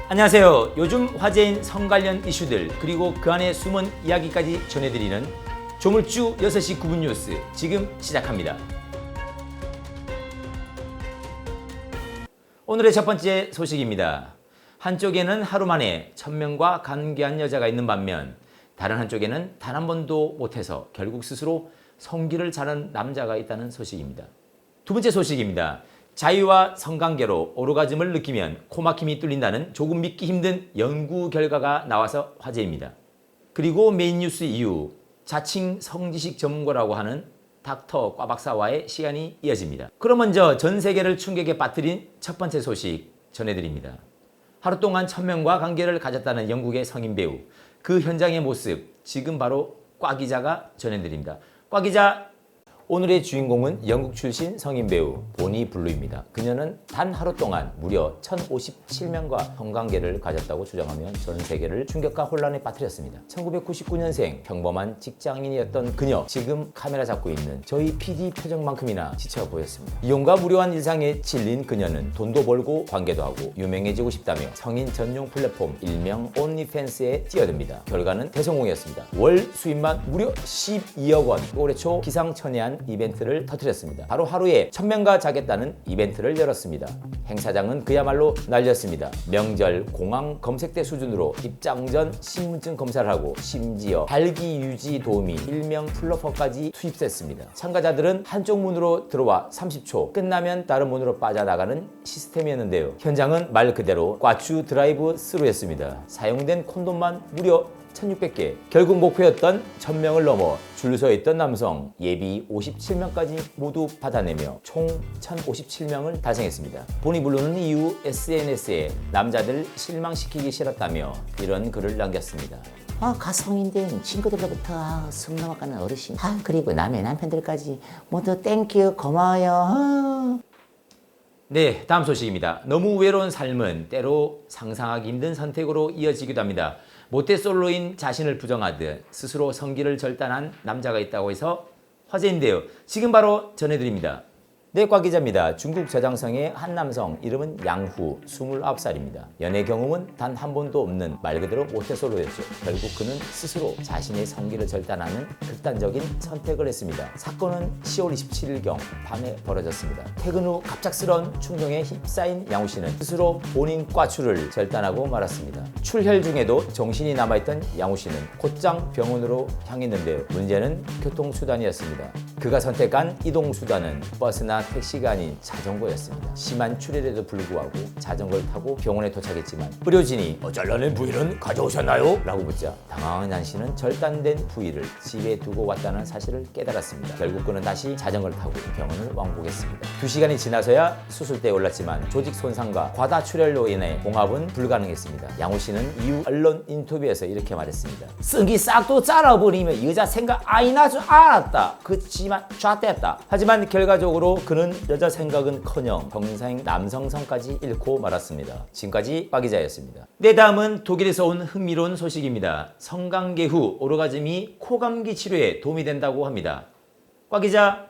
안녕하세요. 요즘 화제인 성 관련 이슈들 그리고 그 안에 숨은 이야기까지 전해드리는 조물주 6시 9분 뉴스 지금 시작합니다. 오늘의 첫 번째 소식입니다. 한쪽에는 하루 만에 1000명과 관계한 여자가 있는 반면 다른 한쪽에는 단 한 번도 못해서 결국 스스로 성기를 자른 남자가 있다는 소식입니다. 두 번째 소식입니다. 자유와 성관계로 오르가즘을 느끼면 코막힘이 뚫린다는 조금 믿기 힘든 연구 결과가 나와서 화제입니다. 그리고 메인 뉴스 이후 자칭 성지식 전문가라고 하는 닥터 꽈박사와의 시간이 이어집니다. 그럼 먼저 전 세계를 충격에 빠뜨린 첫 번째 소식 전해드립니다. 하루 동안 1000명과 관계를 가졌다는 영국의 성인 배우, 그 현장의 모습 지금 바로 꽈 기자가 전해드립니다. 꽈 기자, 오늘의 주인공은 영국 출신 성인 배우 보니 블루입니다. 그녀는 단 하루 동안 무려 1057명과 성관계를 가졌다고 주장하며 전 세계를 충격과 혼란에 빠뜨렸습니다. 1999년생 평범한 직장인이었던 그녀, 지금 카메라 잡고 있는 저희 PD 표정만큼이나 지쳐 보였습니다. 이용과 무료한 일상에 질린 그녀는 돈도 벌고 관계도 하고 유명해지고 싶다며 성인 전용 플랫폼 일명 온리팬스에 뛰어듭니다. 결과는 대성공이었습니다. 월 수입만 무려 12억 원, 올해 초 기상천외한 이벤트를 터뜨렸습니다. 바로 하루에 1000명과 자겠다는 이벤트를 열었습니다. 행사장은 그야말로 날렸습니다. 명절, 공항 검색대 수준으로 입장 전 신분증 검사를 하고 심지어 발기 유지 도우미 일명 플러퍼까지 투입됐습니다. 참가자들은 한쪽 문으로 들어와 30초, 끝나면 다른 문으로 빠져나가는 시스템이었는데요. 현장은 말 그대로 꽈추 드라이브 스루였습니다. 사용된 콘돔만 무려 1600개. 결국 목표였던 1000명을 넘어 줄 서 있던 남성 예비 57명까지 모두 받아내며 총 1057명을 달성했습니다. 보니 블루는 이후 SNS에 남자들 실망시키기 싫었다며 이런 글을 남겼습니다. 가성인된 친구들로부터 숨 넘어가는 어르신, 그리고 남의 남편들까지 모두 땡큐 고마워요. 네, 다음 소식입니다. 너무 외로운 삶은 때로 상상하기 힘든 선택으로 이어지기도 합니다. 모태솔로인 자신을 부정하듯 스스로 성기를 절단한 남자가 있다고 해서 화제인데요. 지금 바로 전해드립니다. 네, 곽 기자입니다. 중국 저장성의 한 남성, 이름은 양후, 29살입니다. 연애 경험은 단 한 번도 없는 말 그대로 모태솔로였죠. 결국 그는 스스로 자신의 성기를 절단하는 극단적인 선택을 했습니다. 사건은 10월 27일경 밤에 벌어졌습니다. 퇴근 후 갑작스러운 충동에 휩싸인 양후 씨는 스스로 본인 꽈추를 절단하고 말았습니다. 출혈 중에도 정신이 남아있던 양후 씨는 곧장 병원으로 향했는데요. 문제는 교통수단이었습니다. 그가 선택한 이동수단은 버스나 택시가 아닌 자전거였습니다. 심한 출혈에도 불구하고 자전거를 타고 병원에 도착했지만 의료진이 잘라낸 부위는 가져오셨나요? 라고 묻자 당황한 양 씨는 절단된 부위를 집에 두고 왔다는 사실을 깨달았습니다. 결국 그는 다시 자전거를 타고 병원을 왕복했습니다. 2시간이 지나서야 수술대에 올랐지만 조직 손상과 과다 출혈로 인해 봉합은 불가능했습니다. 양호 씨는 이후 언론 인터뷰에서 이렇게 말했습니다. 성기 싹도 잘라버리면 여자 생각 아이 날 줄 알았다. 그치만 좌됐다. 하지만 결과적으로 그는 여자 생각은커녕 평생 남성성까지 잃고 말았습니다. 지금까지 박 기자였습니다. 네, 다음은 독일에서 온 흥미로운 소식입니다. 성관계 후 오르가즘이 코감기 치료에 도움이 된다고 합니다. 박 기자.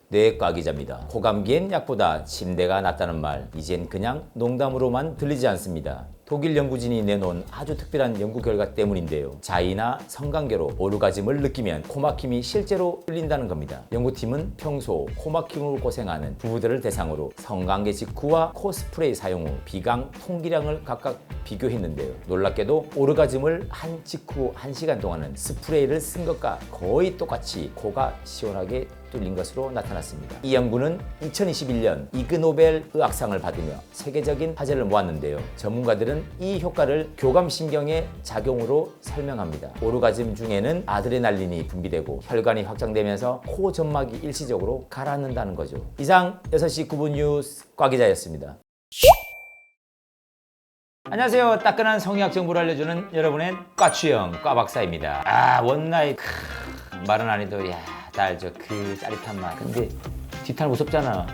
네, 곽 기자입니다. 코감기엔 약보다 침대가 낫다는 말, 이젠 그냥 농담으로만 들리지 않습니다. 독일 연구진이 내놓은 아주 특별한 연구 결과 때문인데요. 자의나 성관계로 오르가즘을 느끼면 코막힘이 실제로 뚫린다는 겁니다. 연구팀은 평소 코막힘으로 고생하는 부부들을 대상으로 성관계 직후와 코스프레이 사용 후 비강 통기량을 각각 비교했는데요. 놀랍게도 오르가즘을 한 직후 1시간 동안은 스프레이를 쓴 것과 거의 똑같이 코가 시원하게 뚫린 것으로 나타났습니다. 이 연구는 2021년 이그노벨 의학상을 받으며 세계적인 화제를 모았는데요. 전문가들은 이 효과를 교감신경의 작용으로 설명합니다. 오르가즘 중에는 아드레날린이 분비되고 혈관이 확장되면서 코 점막이 일시적으로 가라앉는다는 거죠. 이상 6시 9분 뉴스 곽 기자였습니다. 안녕하세요. 따끈한 성의학 정보를 알려주는 여러분의 꽈추형 꽈박사입니다. 원나잇 말은 안 해도 날 그 짜릿한 맛. 근데 뒷탈 무섭잖아.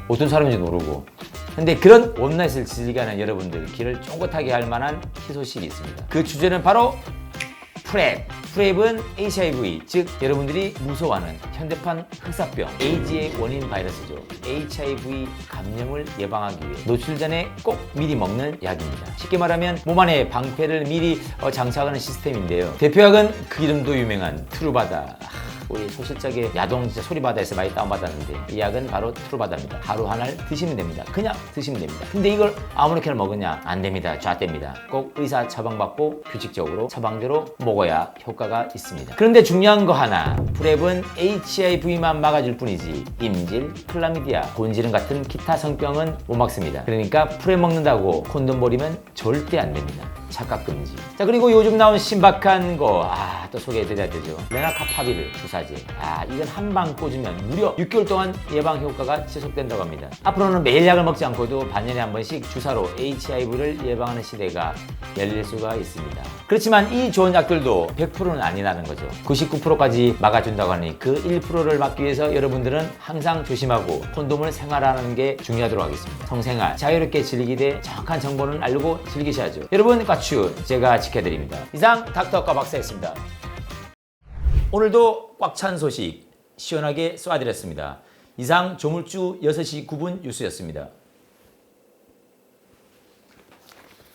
어떤 사람인지 모르고. 근데 그런 원나잇을 즐기는 여러분들 귀를 쫑긋하게 할 만한 희소식이 있습니다. 그 주제는 바로 프랩. 프랩은 HIV, 즉 여러분들이 무서워하는 현대판 흑사병, 에이즈의 원인 바이러스죠. HIV 감염을 예방하기 위해 노출 전에 꼭 미리 먹는 약입니다. 쉽게 말하면 몸 안에 방패를 미리 장착하는 시스템인데요. 대표약은 그 이름도 유명한 트루바다. 우리 소실적에 야동 진짜 소리바다에서 많이 다운받았는데 이 약은 바로 트루바다입니다. 하루 하나를 드시면 됩니다. 그냥 드시면 됩니다. 근데 이걸 아무렇게나 먹으냐? 안 됩니다. 좌대입니다. 꼭 의사 처방받고 규칙적으로 처방대로 먹어야 효과가 있습니다. 그런데 중요한 거 하나, 프랩은 HIV만 막아줄 뿐이지 임질, 클라미디아, 곤지름 같은 기타 성병은 못 막습니다. 그러니까 프랩 먹는다고 콘돔 버리면 절대 안 됩니다. 착각 금지. 자, 그리고 요즘 나온 신박한 거, 또 소개해드려야 되죠. 레나카파빌 주사제. 이건 한 방 꽂으면 무려 6개월 동안 예방 효과가 지속된다고 합니다. 앞으로는 매일 약을 먹지 않고도 반년에 한 번씩 주사로 HIV를 예방하는 시대가 열릴 수가 있습니다. 그렇지만 이 좋은 약들도 100%는 아니라는 거죠. 99%까지 막아준다고 하니 그 1%를 막기 위해서 여러분들은 항상 조심하고 콘돔을 생활하는 게 중요하도록 하겠습니다. 성생활 자유롭게 즐기되 정확한 정보는 알고 즐기셔야죠. 여러분, 과추 제가 지켜드립니다. 이상 닥터과 박사였습니다. 오늘도 꽉 찬 소식 시원하게 쏘아드렸습니다. 이상 조물주 6시 9분 뉴스였습니다.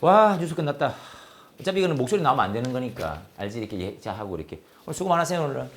와, 뉴스 끝났다. 어차피 이거는 목소리 나오면 안 되는 거니까 알지? 이렇게 하고 이렇게. 오늘 수고 많으세요 오늘.